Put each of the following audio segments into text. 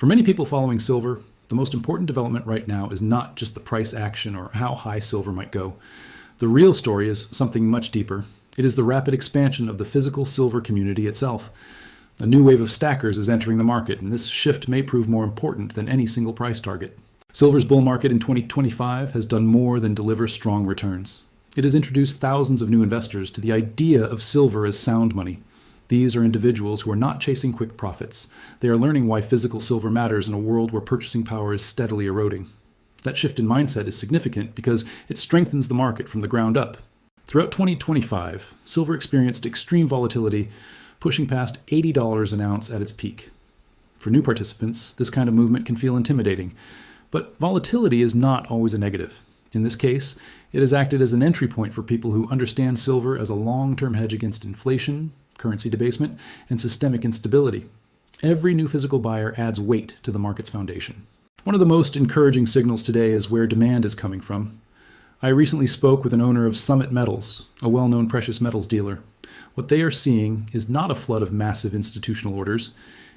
For many people following silver, the most important development right now is not just the price action or how high silver might go. The real story is something much deeper. It is the rapid expansion of the physical silver community itself. A new wave of stackers is entering the market, and this shift may prove more important than any single price target. Silver's bull market in 2025 has done more than deliver strong returns. It has introduced thousands of new investors to the idea of silver as sound money. These are individuals who are not chasing quick profits. They are learning why physical silver matters in a world where purchasing power is steadily eroding. That shift in mindset is significant because it strengthens the market from the ground up. Throughout 2025, silver experienced extreme volatility, pushing past $80 an ounce at its peak. For new participants, this kind of movement can feel intimidating, but volatility is not always a negative. In this case, it has acted as an entry point for people who understand silver as a long-term hedge against inflation, currency debasement, and systemic instability. Every new physical buyer adds weight to the market's foundation. One of the most encouraging signals today is where demand is coming from. I recently spoke with an owner of Summit Metals, a well-known precious metals dealer. What they are seeing is not a flood of massive institutional orders.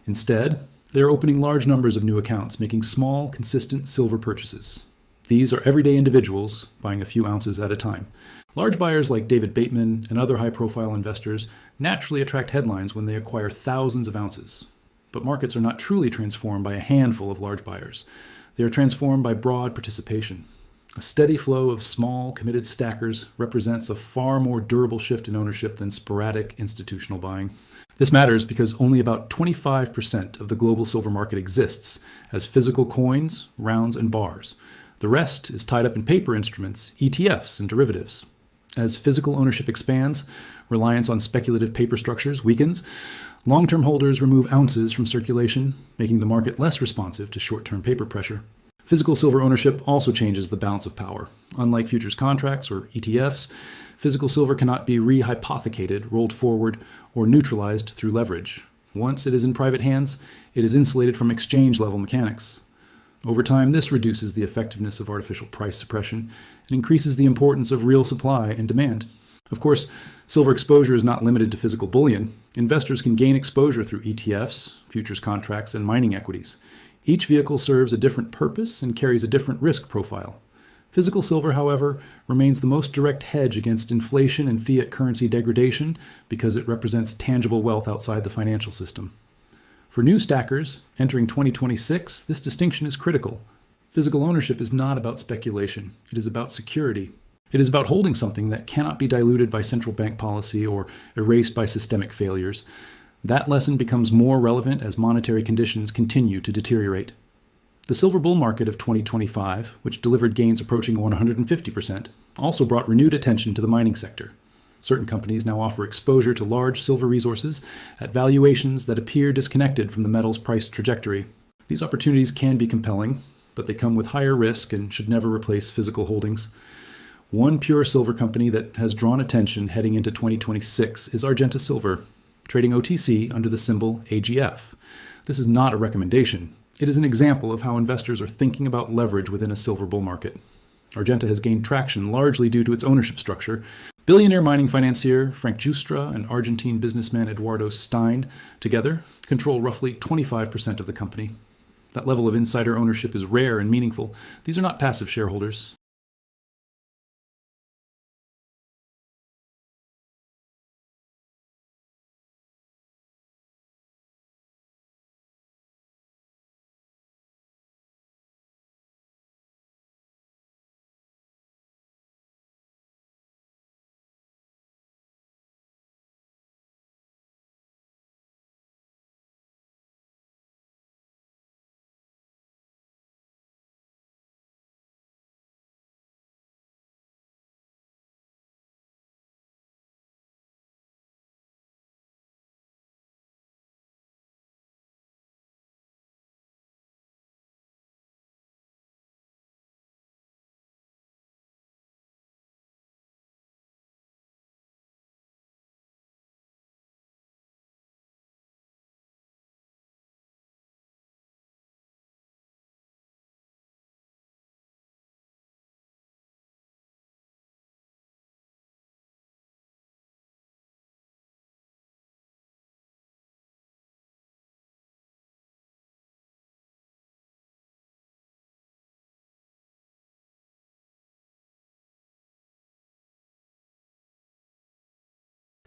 Instead, they are opening large numbers of new accounts, making small, consistent silver purchases. These are everyday individuals buying a few ounces at a time. Large buyers like David Bateman and other high-profile investors naturally attract headlines when they acquire thousands of ounces. But markets are not truly transformed by a handful of large buyers. They are transformed by broad participation. A steady flow of small, committed stackers represents a far more durable shift in ownership than sporadic institutional buying. This matters because only about 25% of the global silver market exists as physical coins, rounds, and bars. The rest is tied up in paper instruments, ETFs, and derivatives. As physical ownership expands, reliance on speculative paper structures weakens. Long-term holders remove ounces from circulation, making the market less responsive to short-term paper pressure. Physical silver ownership also changes the balance of power. Unlike futures contracts or ETFs, physical silver cannot be rehypothecated, rolled forward, or neutralized through leverage. Once it is in private hands, it is insulated from exchange-level mechanics. Over time, this reduces the effectiveness of artificial price suppression and increases the importance of real supply and demand. Of course, silver exposure is not limited to physical bullion. Investors can gain exposure through ETFs, futures contracts, and mining equities. Each vehicle serves a different purpose and carries a different risk profile. Physical silver, however, remains the most direct hedge against inflation and fiat currency degradation because it represents tangible wealth outside the financial system. For new stackers entering 2026, this distinction is critical. Physical ownership is not about speculation. It is about security. It is about holding something that cannot be diluted by central bank policy or erased by systemic failures. That lesson becomes more relevant as monetary conditions continue to deteriorate. The silver bull market of 2025, which delivered gains approaching 150%, also brought renewed attention to the mining sector. Certain companies now offer exposure to large silver resources at valuations that appear disconnected from the metal's price trajectory. These opportunities can be compelling, but they come with higher risk and should never replace physical holdings. One pure silver company that has drawn attention heading into 2026 is Argenta Silver, trading OTC under the symbol AGF. This is not a recommendation. It is an example of how investors are thinking about leverage within a silver bull market. Argenta has gained traction largely due to its ownership structure. Billionaire mining financier Frank Giustra and Argentine businessman Eduardo Stein together control roughly 25% of the company. That level of insider ownership is rare and meaningful. These are not passive shareholders.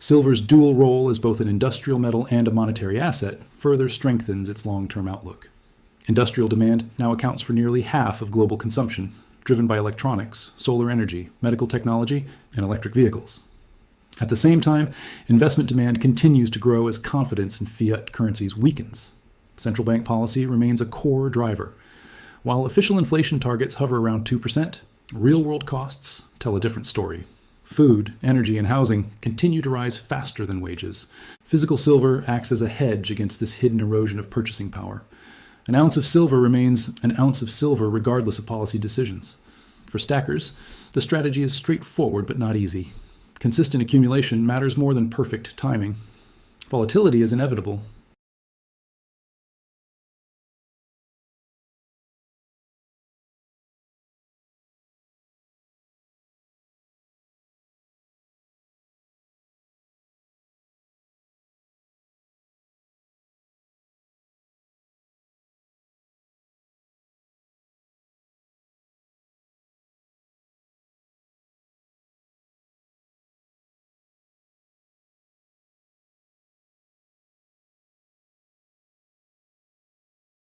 Silver's dual role as both an industrial metal and a monetary asset further strengthens its long-term outlook. Industrial demand now accounts for nearly half of global consumption, driven by electronics, solar energy, medical technology, and electric vehicles. At the same time, investment demand continues to grow as confidence in fiat currencies weakens. Central bank policy remains a core driver. While official inflation targets hover around 2%, real-world costs tell a different story. Food, energy, and housing continue to rise faster than wages. Physical silver acts as a hedge against this hidden erosion of purchasing power. An ounce of silver remains an ounce of silver regardless of policy decisions. For stackers, the strategy is straightforward but not easy. Consistent accumulation matters more than perfect timing. Volatility is inevitable.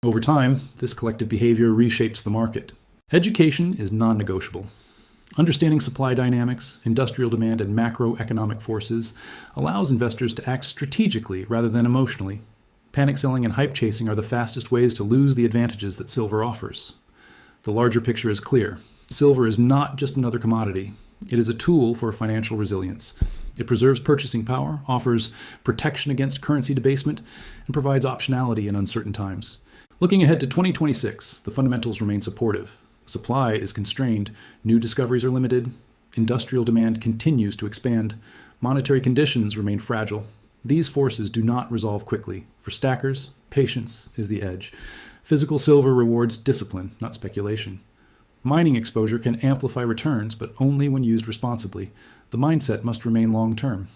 Over time, this collective behavior reshapes the market. Education is non-negotiable. Understanding supply dynamics, industrial demand, and macroeconomic forces allows investors to act strategically rather than emotionally. Panic selling and hype chasing are the fastest ways to lose the advantages that silver offers. The larger picture is clear. Silver is not just another commodity. It is a tool for financial resilience. It preserves purchasing power, offers protection against currency debasement, and provides optionality in uncertain times. Looking ahead to 2026, the fundamentals remain supportive. Supply is constrained, new discoveries are limited, industrial demand continues to expand, monetary conditions remain fragile. These forces do not resolve quickly. For stackers, patience is the edge. Physical silver rewards discipline, not speculation. Mining exposure can amplify returns, but only when used responsibly. The mindset must remain long-term.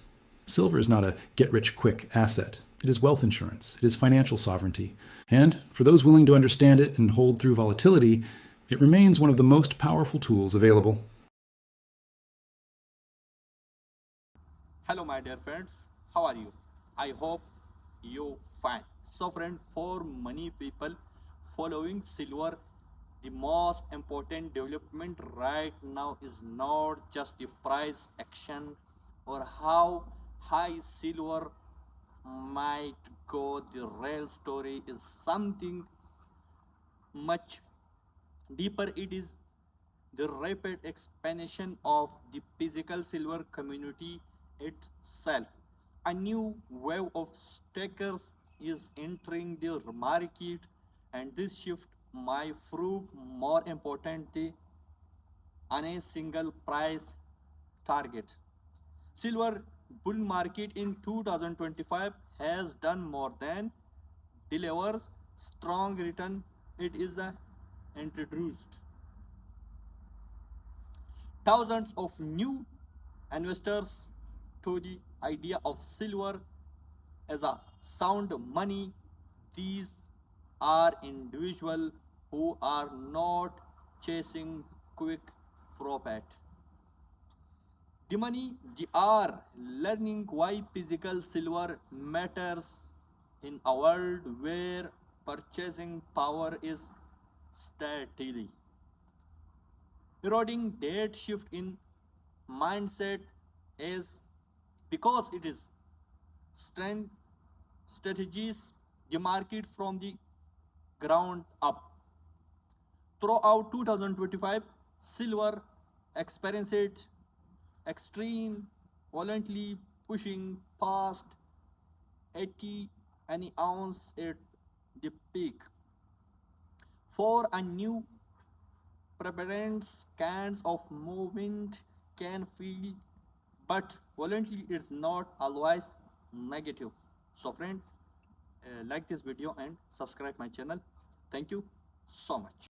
Silver is not a get-rich-quick asset. It is wealth insurance. It is financial sovereignty. And for those willing to understand it and hold through volatility, it remains one of the most powerful tools available. Hello, my dear friends. How are you? I hope you fine. So, friend, for many people following silver, the most important development right now is not just the price action or how high silver might go. The real story is something much deeper. It is the rapid expansion of the physical silver community itself. A new wave of stakers is entering the market, and this shift might prove more important on a single price target. Silver bull market in 2025 has done more than delivers strong return. It is the introduced thousands of new investors to the idea of silver as a sound money. These are individuals who are not chasing quick profit. The money they are learning why physical silver matters in a world where purchasing power is steadily eroding. That shift in mindset is because it is strength strategies the market from the ground up. Throughout 2025, silver experienced extreme volatility, pushing past 80 any ounce at the peak. For a new prevalence kinds of movement can feel, but volatility is not always negative. So friend, like this video and subscribe my channel. Thank you so much.